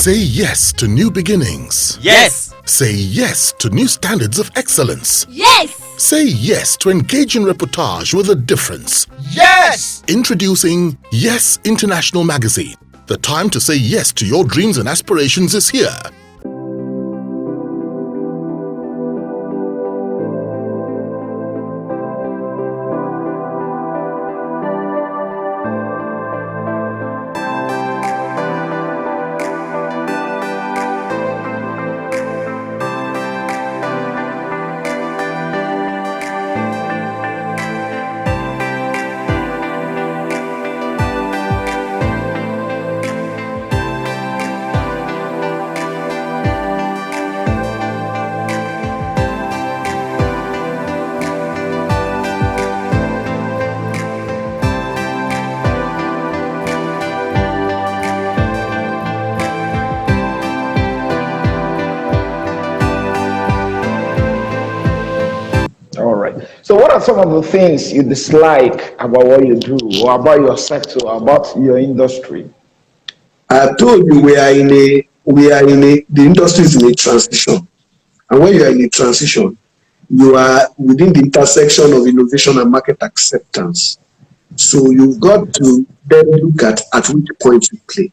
Say yes to new beginnings. Yes. Say yes to new standards of excellence. Yes. Say yes to engaging reportage with a difference. Yes. Introducing Yes International Magazine. The time to say yes to your dreams and aspirations is here. All right. So, what are some of the things you dislike about what you do, or about your sector, or about your industry? I told you the industry is in a transition. And when you are in a transition, you are within the intersection of innovation and market acceptance. So you've got to then look at which point you play.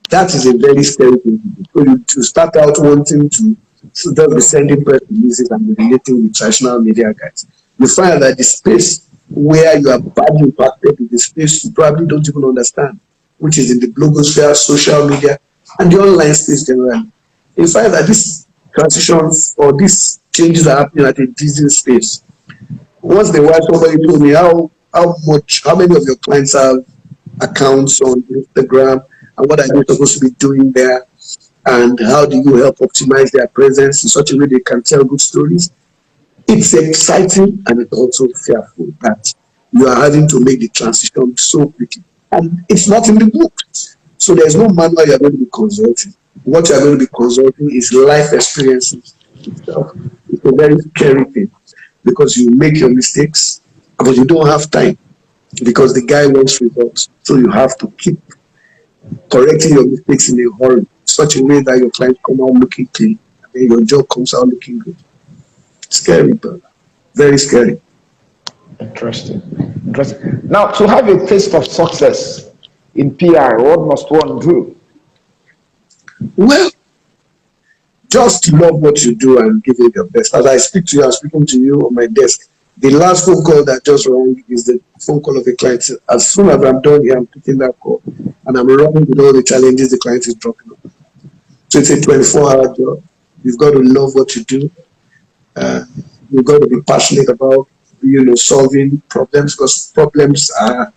That is a very scary thing. So you start out wanting to just be sending press releases and relating with traditional media guys. You find that the space where you are badly impacted is the space you probably don't even understand, which is in the blogosphere, social media, and the online space generally. You find that these transitions or these changes are happening at a dizzying space. Once in a while, somebody told me how many of your clients have accounts on Instagram, and what are they supposed to be doing there, and how do you help optimize their presence in such a way they can tell good stories. It's exciting and it's also fearful that you are having to make the transition so quickly. And it's not in the book. So there's no manual you're going to be consulting. What you're going to be consulting is life experiences itself. It's a very scary thing because you make your mistakes, but you don't have time because the guy wants results. So you have to keep correcting your mistakes in a hurry, such a way that your clients come out looking clean and then your job comes out looking good. Scary, but very scary. Interesting. Now, to have a taste of success in PR, what must one do? Well, just love what you do and give it your best. As I speak to you, I'm speaking to you on my desk. The last phone call that just rang is the phone call of a client. As soon as I'm done here, I'm picking that call and I'm running with all the challenges the client is dropping up. So it's a 24-hour job. You've got to love what you do. You've got to be passionate about, solving problems, because problems are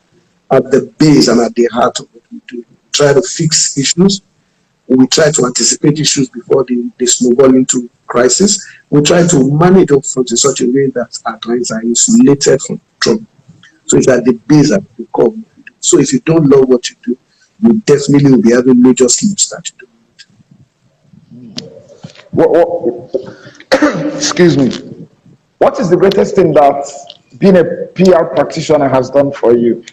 at the base and at the heart of what we do. We try to fix issues. We try to anticipate issues before they snowball into crisis. We try to manage up front in such a way that our clients are insulated from trouble. So it's at the base at the core. So if you don't love what you do, you definitely will be having major sleeps that you do. Excuse me. What is the greatest thing that being a PR practitioner has done for you?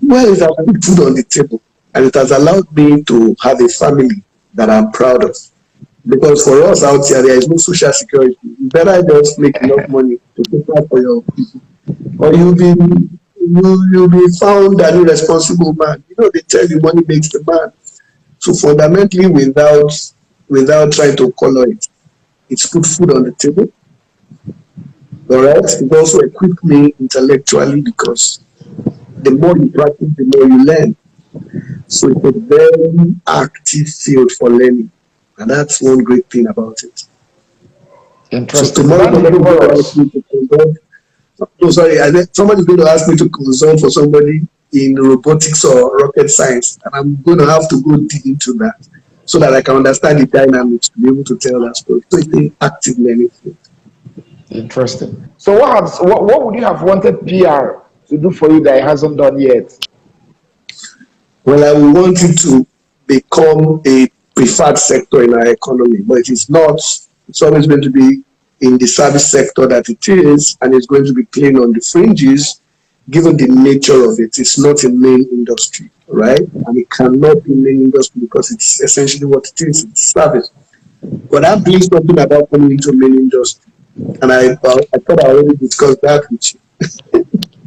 Well, it has put food on the table, and it has allowed me to have a family that I'm proud of. Because for us out here, there is no social security. You better just make enough money to take care for your people, or you'll be found an irresponsible man. They tell you money makes the man. So fundamentally, without trying to color it, it's put food on the table. All right. It also equipped me intellectually because the more you practice, the more you learn. So it's a very active field for learning. And that's one great thing about it. Interesting. So tomorrow, somebody's going to ask me to consult. Somebody's going to ask me to consult for somebody in robotics or rocket science. And I'm going to have to go deep into that so that I can understand the dynamics to be able to tell that story. So it's an active learning field. Interesting. So what would you have wanted PR to do for you that it hasn't done yet? Well, I would want it to become a preferred sector in our economy, but it is not. It's always going to be in the service sector that it is, and it's going to be playing on the fringes given the nature of it, it's not a main industry, right? And it cannot be main industry because it's essentially what it is, it's service. But I'm doing something about coming into main industry. And I thought I already discussed that with you.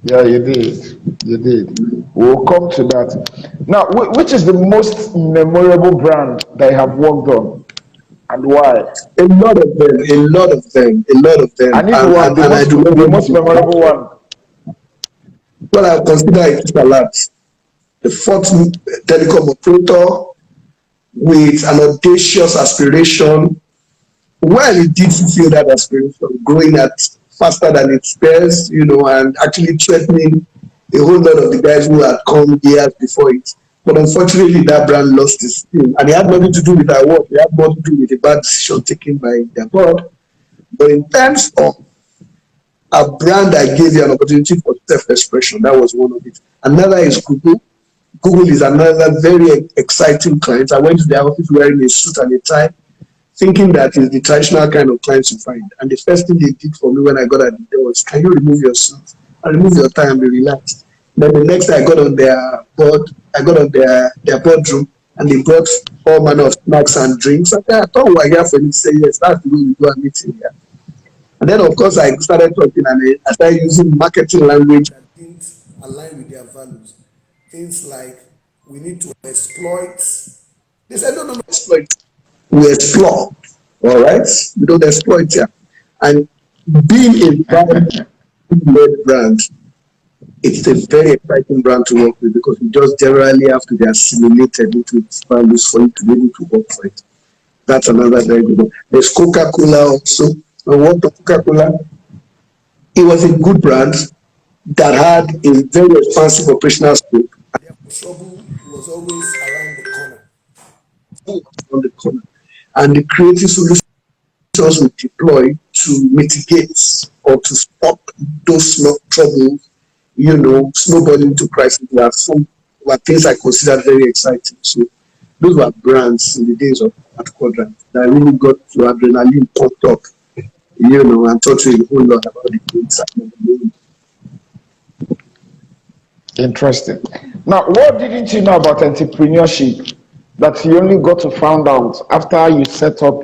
Yeah, you did. You did. We'll come to that. Now, which is the most memorable brand that you have worked on and why? A lot of them, a lot of them, a lot of them. And if one, And I do not the want most memorable one. well, I consider it a lot. The fourth telecom operator with an audacious aspiration. Well, it did fulfill that aspiration, growing at faster than its peers, and actually threatening a whole lot of the guys who had come years before it. But unfortunately, that brand lost its steam. And it had nothing to do with our work. It had more to do with a bad decision taken by their board. But in terms of a brand that gave you an opportunity for self-expression, that was one of it. Another is Google. Google is another very exciting client. I went to their office wearing a suit and a tie, thinking that is the traditional kind of clients you find. And the first thing they did for me when I got at the door was, can you remove your suit and remove your tie and be relaxed? Then the next day I got on their boardroom, and they brought all manner of snacks and drinks. And I thought we were here for me to say, yes, that's the way we do a meeting here. And then, of course, I started talking and I started using marketing language that didn't align with their values. Things like, we need to exploit. They said, no, exploit. We explore, all right? We don't exploit here. And being a brand-led brand, it's a very exciting brand to work with because you just generally have to be assimilated into its values for you to be able to work for it. That's another very good one. There's Coca-Cola also. I worked on Coca-Cola. It was a good brand that had a very expansive operational scope. And therefore, trouble was always around the corner. And the creative solutions we deploy to mitigate or to stop those troubles, snowballing into crisis, were things I considered very exciting. So those were brands in the days of at Quadrant that really got to adrenaline pumped up, and taught me a whole lot about the things that I'm doing. Interesting. Now, what didn't you know about entrepreneurship that you only got to find out after you set up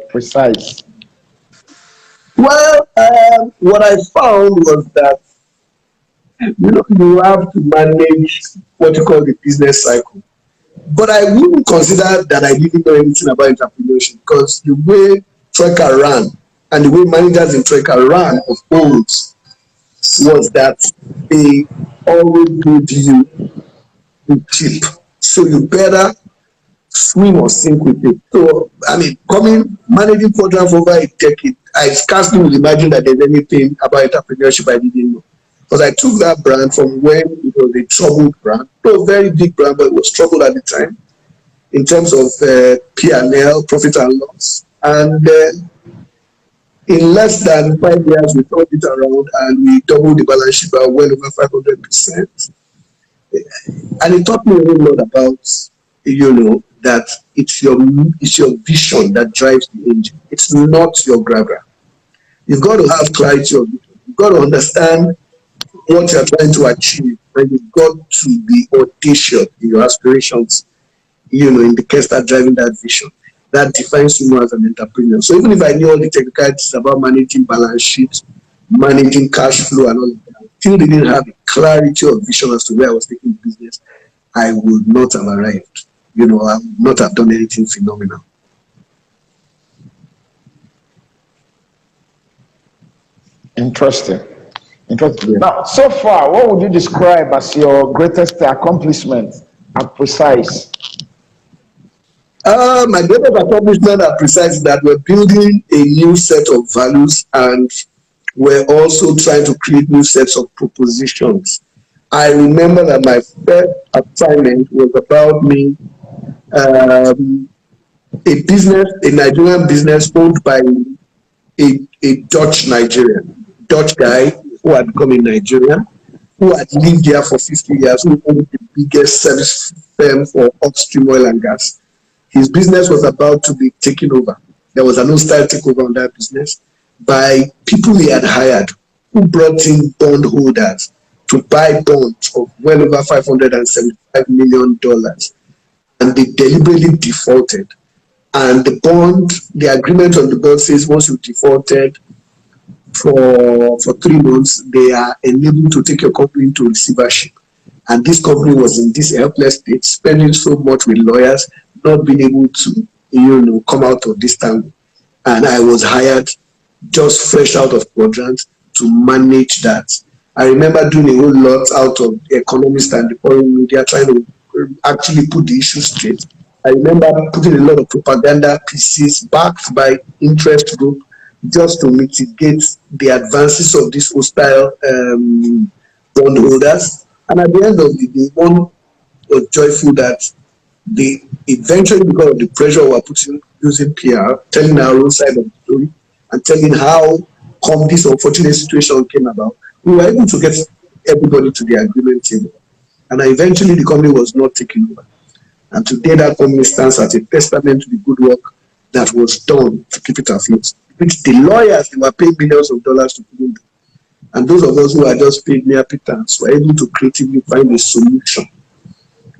Precise? Well, what I found was that you have to manage what you call the business cycle. But I wouldn't consider that I didn't know anything about entrepreneurship because the way Troika ran and the way managers in Troika ran of old was that they always give you the chip. So you better swim or sink with it. So, managing Quadrant for over a decade, I scarcely would imagine that there's anything about entrepreneurship I didn't know. Because I took that brand from when it was a troubled brand, not a very big brand, but it was troubled at the time in terms of P&L, profit and loss. And in less than 5 years, we turned it around and we doubled the balance sheet by well over 500%. And it taught me a whole lot about, that it's your vision that drives the engine. It's not your grabber. You've got to have clarity of vision. You've got to understand what you're trying to achieve, and you've got to be audacious in your aspirations, in the case that driving that vision. That defines you as an entrepreneur. So even if I knew all the technicalities about managing balance sheets, managing cash flow and all of that, I still didn't have a clarity of vision as to where I was taking the business, I would not have arrived. I would not have done anything phenomenal. Interesting. Now, so far, what would you describe as your greatest accomplishment at Precise? My greatest accomplishment at Precise is that we're building a new set of values and we're also trying to create new sets of propositions. I remember that my first assignment was about me, a Nigerian business owned by a Dutch guy who had come in Nigeria, who had lived there for 50 years, who owned the biggest service firm for upstream oil and gas. His business was about to be taken over. There was an hostile takeover on that business by people he had hired, who brought in bondholders to buy bonds of well over $575 million, and they deliberately defaulted. And the agreement on the bond says once you defaulted for 3 months, they are enabled to take your company into receivership. And this company was in this helpless state, spending so much with lawyers, not being able to, come out of this tangle. And I was hired just fresh out of Quadrant to manage that. I remember doing a whole lot out of the Economist and the foreign media, trying to actually put the issue straight. I remember putting a lot of propaganda pieces backed by interest group just to mitigate the advances of these hostile bondholders. And at the end of the day, one was joyful that they eventually, because of the pressure we were putting using PR, telling our own side of the story and telling how come this unfortunate situation came about, we were able to get everybody to the agreement table. And eventually the company was not taken over. And today that company stands as a testament to the good work that was done to keep it afloat. Which the lawyers, they were paying millions of dollars to put in. And those of us who are just paid mere pittance were able to creatively find a solution,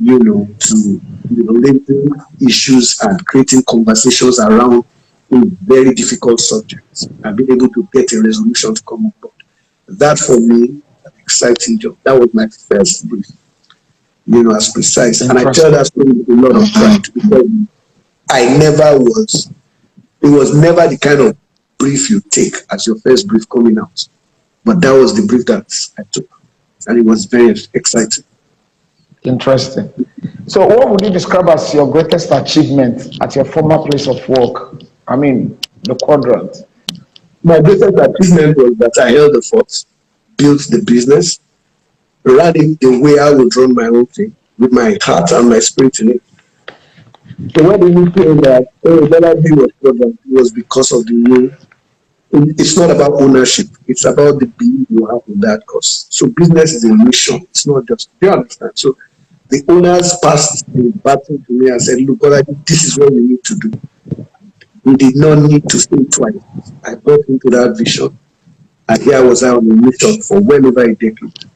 to linking issues and creating conversations around a very difficult subject and being able to get a resolution to come on board. That for me, an exciting job. That was my first brief, as precise. And I tell that story with a lot of pride because it was never the kind of brief you take as your first brief coming out. But that was the brief that I took. And it was very exciting. Interesting. So what would you describe as your greatest achievement at your former place of work? I mean, the Quadrant. My greatest achievement was that I held the fort, built the business, ran it the way I would run my own thing, with my heart and my spirit in it. So when you say that, Bolaji was Quadrant, it was because of the way. It's not about ownership. It's about the belief you have in that cause. So business is a mission. It's not just, do you understand? So the owners passed the baton to me and said, look, this is what we need to do. We did not need to think twice. I bought into that vision. And here was I on a mission for well over a decade.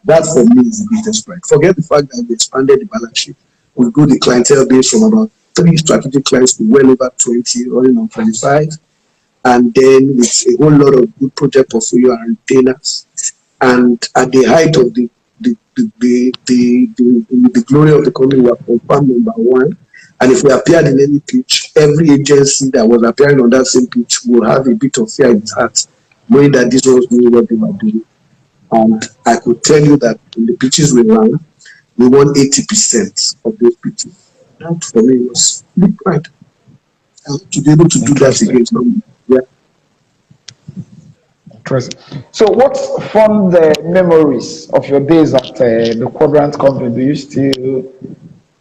That for me is the biggest pride. Forget the fact that we expanded the balance sheet. We grew the clientele base from about 3 strategic clients to well over 20, running on 25. And then with a whole lot of good project portfolio and retainers. And at the height of the glory of the company, we were confirmed number 1. And if we appeared in any pitch, every agency that was appearing on that same pitch will have a bit of fear in its heart, knowing that this was doing what they were doing. And I could tell you that in the pitches we ran, we won 80% of those pitches. That for me was big pride. I hope to be able to do that again. Yeah. Interesting. So what fond memories of your days at the Quadrant company do you still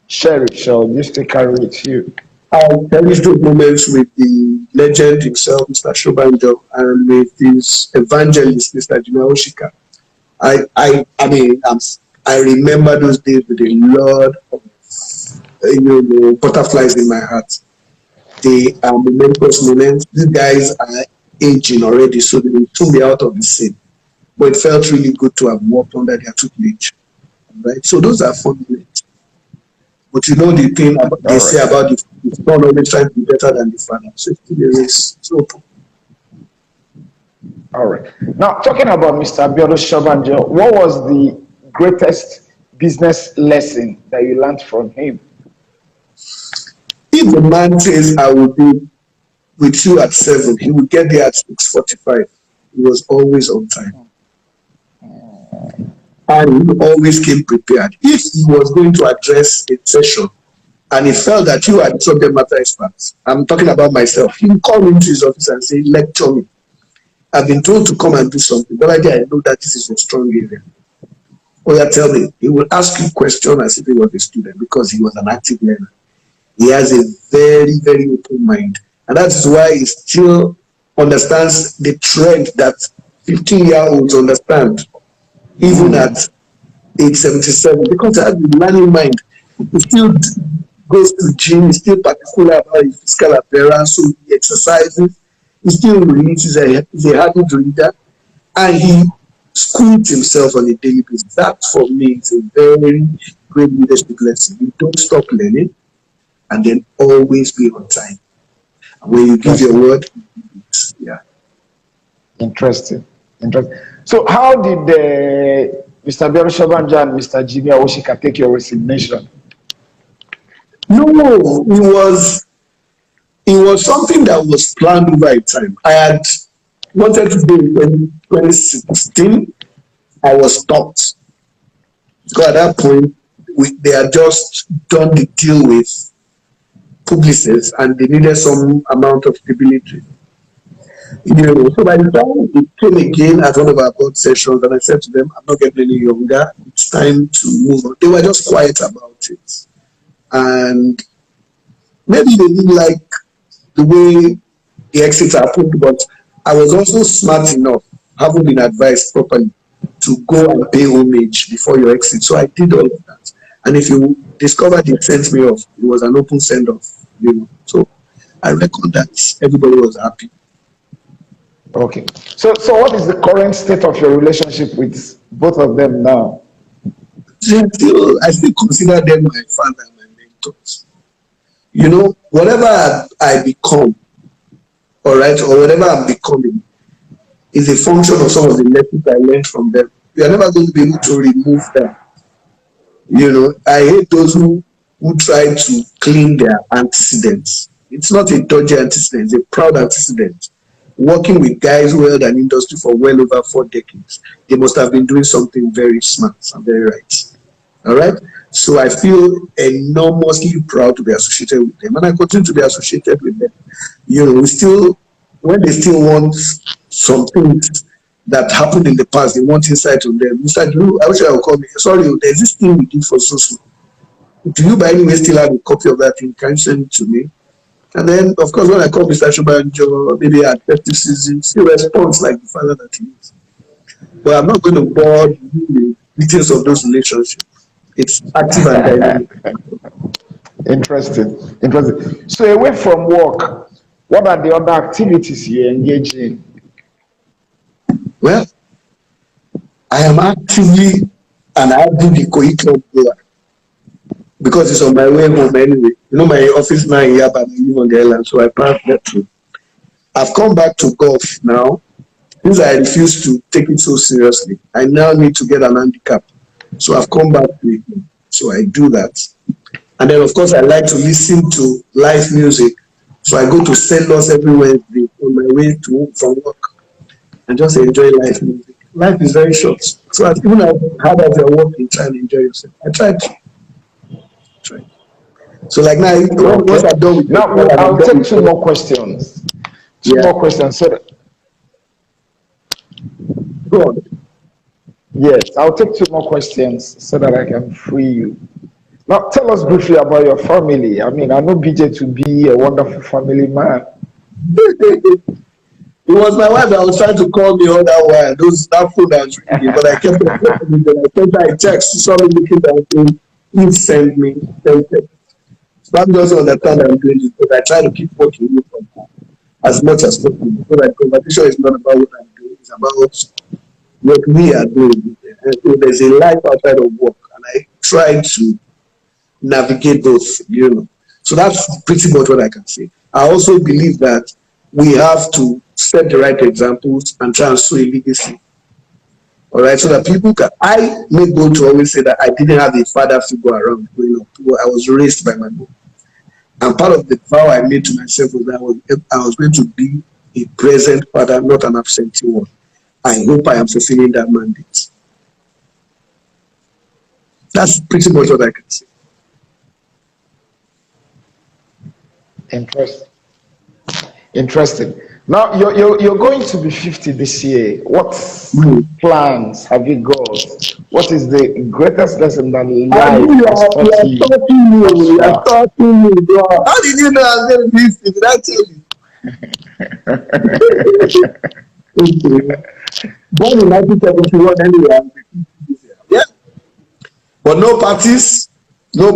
cherish or do you still carry with you? I cherish those moments with the legend himself, Mr. Shobanjo, and with his evangelist, Mr. Jimi Oshika. I remember those days with a lot of butterflies in my heart. They are momentous moments. These guys are aging already, so they will soon be out of the scene. But it felt really good to have worked under their tutelage. Right? So those are fun moments. But the thing they say about the son always trying to be better than the father. So it's still a race. It's open. All right. Now, talking about Mr. Abiodun Shobanjo, what was the greatest business lesson that you learned from him? If the man says, I will be with you at 7, he would get there at 6:45. He was always on time. And he always came prepared. If he was going to address a session and he felt that you are the subject matter expert, I'm talking about myself, he would call me into his office and say, lecture me. I've been told to come and do something, but I know that this is a strong area. Tell me. He will ask you questions as if he was a student because he was an active learner. He has a very, very open mind. And that's why he still understands the trend that 15-year-olds understand, even at age 77, because he has a learning mind. He still goes to the gym, he's still particular about his physical appearance, so he exercises, he still reads, he's a habit reader, and he schools himself on a daily basis. That for me is a very great leadership lesson. You don't stop learning and then always be on time. And when you give your word, yeah. Interesting. Interesting. So, how did Mr. Biorushabanja and Mr. Jimi Awoshika take your resignation? No, it was something that was planned over a time. I had wanted to do it in 2016. I was stopped. Because at that point, they had just done the deal with Publicis and they needed some amount of stability. So by the time it came again at one of our board sessions, and I said to them, I'm not getting any younger, it's time to move on. They were just quiet about it. And maybe they didn't like the way the exit happened, but I was also smart enough, having been advised properly, to go and pay homage before your exit. So I did all of that. And if you discover they sent me off, it was an open send off, So I reckon that everybody was happy. Okay. So what is the current state of your relationship with both of them now? I still consider them my father and my mentors. Whatever I become, all right, or whatever I'm becoming, is a function of some of the lessons I learned from them. You are never going to be able to remove them. I hate those who try to clean their antecedents. It's not a dodgy antecedent, it's a proud antecedent. Working with guys who held an industry for well over 4 decades, they must have been doing something very smart and very right. All right? So I feel enormously proud to be associated with them, and I continue to be associated with them. When they still want some things that happened in the past, they want insight on them. Mr. Drew, I wish I would call me. Sorry, there's this thing we did for so. Do you by any way still have a copy of that thing? Can you send it to me? And then, of course, when I call Mr. Shubanjo, maybe at festive season, he responds like the father that he is. But I'm not going to bore you with the details of those relationships. It's active and dynamic. Interesting. So away from work, what are the other activities you engage in? Well, I am actively an avid curriculum player because it's on my way home anyway. My office now in Yaba, I live on the island, so I pass that through. I've come back to golf now. Since I refuse to take it so seriously, I now need to get an handicap. So I've come back to it. So I do that. And then, of course, I like to listen to live music. So I go to Sellers every Wednesday on my way from work and just enjoy live music. Life is very short. So even as hard as you're working, try and enjoy yourself. I try to. So like now, once I'm done with now, I'll take 2 more questions. Two more questions. So go on. Yes, I'll take 2 more questions so that I can free you. Now, tell us briefly about your family. I mean, I know BJ to be a wonderful family man. It was my wife that was trying to call me all that while. That phone that was ringing, but I kept on calling them. I sent her a text. She saw me looking down saying, please send me. So I'm just understand I'm doing this, but I try to keep working with from home as much as possible. So that conversation is not about what I'm doing, it's about what we are doing. So there's a life outside of work, and I try to navigate both, So that's pretty much what I can say. I also believe that we have to set the right examples and try and show a legacy. All right, so that people can. I make bold to always say that I didn't have a father figure around growing up. I was raised by my mom. And part of the vow I made to myself was that I was going to be a present father, not an absentee one. I hope I am fulfilling that mandate. That's pretty much what I can say. Interesting. Now you're going to be 50 this year. What plans have you got? What is the greatest lesson that life has taught you? How did you know I was going to be 50? Did I tell you? Born in 1971 anyway. Yeah. But no parties. I'm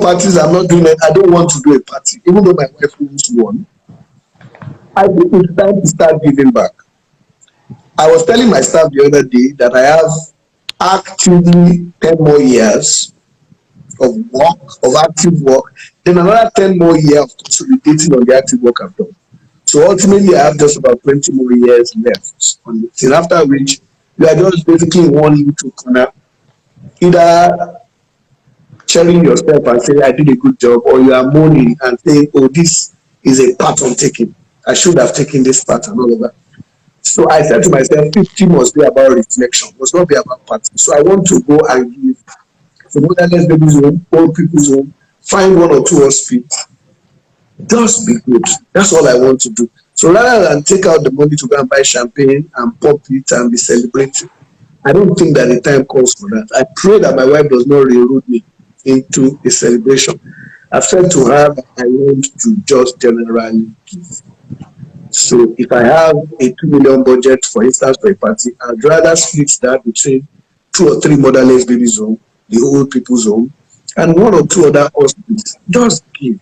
not doing it. I don't want to do a party, even though my wife owns one. I think it's time to start giving back. I was telling my staff the other day that I have actively 10 more years of work, of active work, then another 10 more years of consolidating on the active work I've done. So ultimately, I have just about 20 more years left on it. Till after which, you are just basically in one little corner, either cheering yourself and saying, I did a good job, or you are moaning and saying, oh, this is a path I'm taking. I should have taken this path and all of that. So I said to myself, 50 must be about reflection, must not be about party. So I want to go and give the motherless babies home, old people's home, find one or two hospitals. Just be good. That's all I want to do. So rather than take out the money to go and buy champagne and pop it and be celebrating, I don't think that the time calls for that. I pray that my wife does not railroad me into a celebration. I've said to her that I want to just generally give. So if I have a 2 million budget, for instance, for a party, I'd rather split that between 2 or 3 motherless babies home, the old people's home, and 1 or 2 other hospitals. Just give.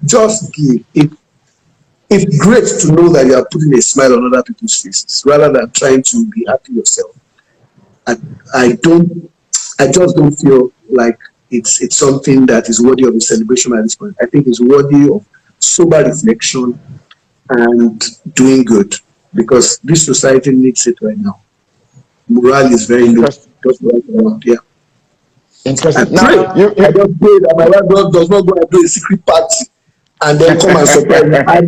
Just give. It's great to know that you are putting a smile on other people's faces rather than trying to be happy yourself. I just don't feel like it's something that is worthy of a celebration at this point. I think it's worthy of sober reflection and doing good, because this society needs it right now. Morale is very low. Yeah. Interesting. I pray. Now, I just pray that my wife does not go and do a secret party and then come and surprise me. I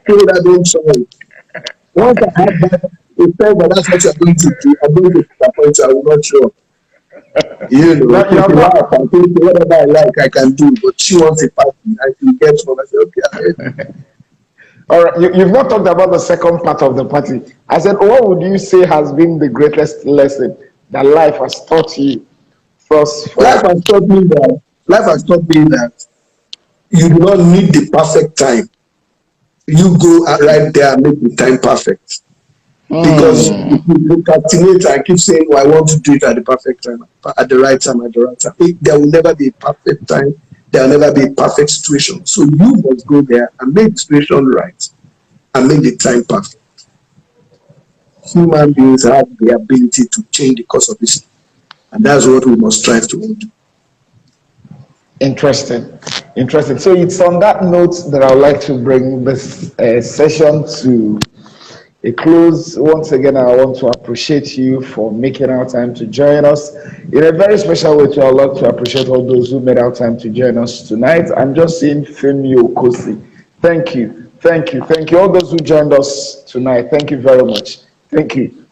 pray that don't try. Once I have that, it says that that's what you're going to do. I'm going to disappoint you. I will not show up. You know, if you laugh, I think whatever I like, I can do. But she wants a party. I can get one. I say, okay. all right, you've not talked about the second part of the party. I said, what would you say has been the greatest lesson that life has taught you? First, Life has taught me that you do not need the perfect time. You go right there and make the time perfect. Because if you procrastinate and keep saying, oh, I want to do it at the perfect time, at the right time, there will never be a perfect time. There will never be a perfect situation. So you must go there and make the situation right and make the time perfect. Human beings have the ability to change the course of history. And that's what we must strive to do. Interesting. So it's on that note that I would like to bring this session to a close. Once again, I want to appreciate you for making our time to join us. In a very special way, I would like to appreciate all those who made our time to join us tonight. I'm just seeing Femi Okosi. Thank you. All those who joined us tonight, thank you very much. Thank you.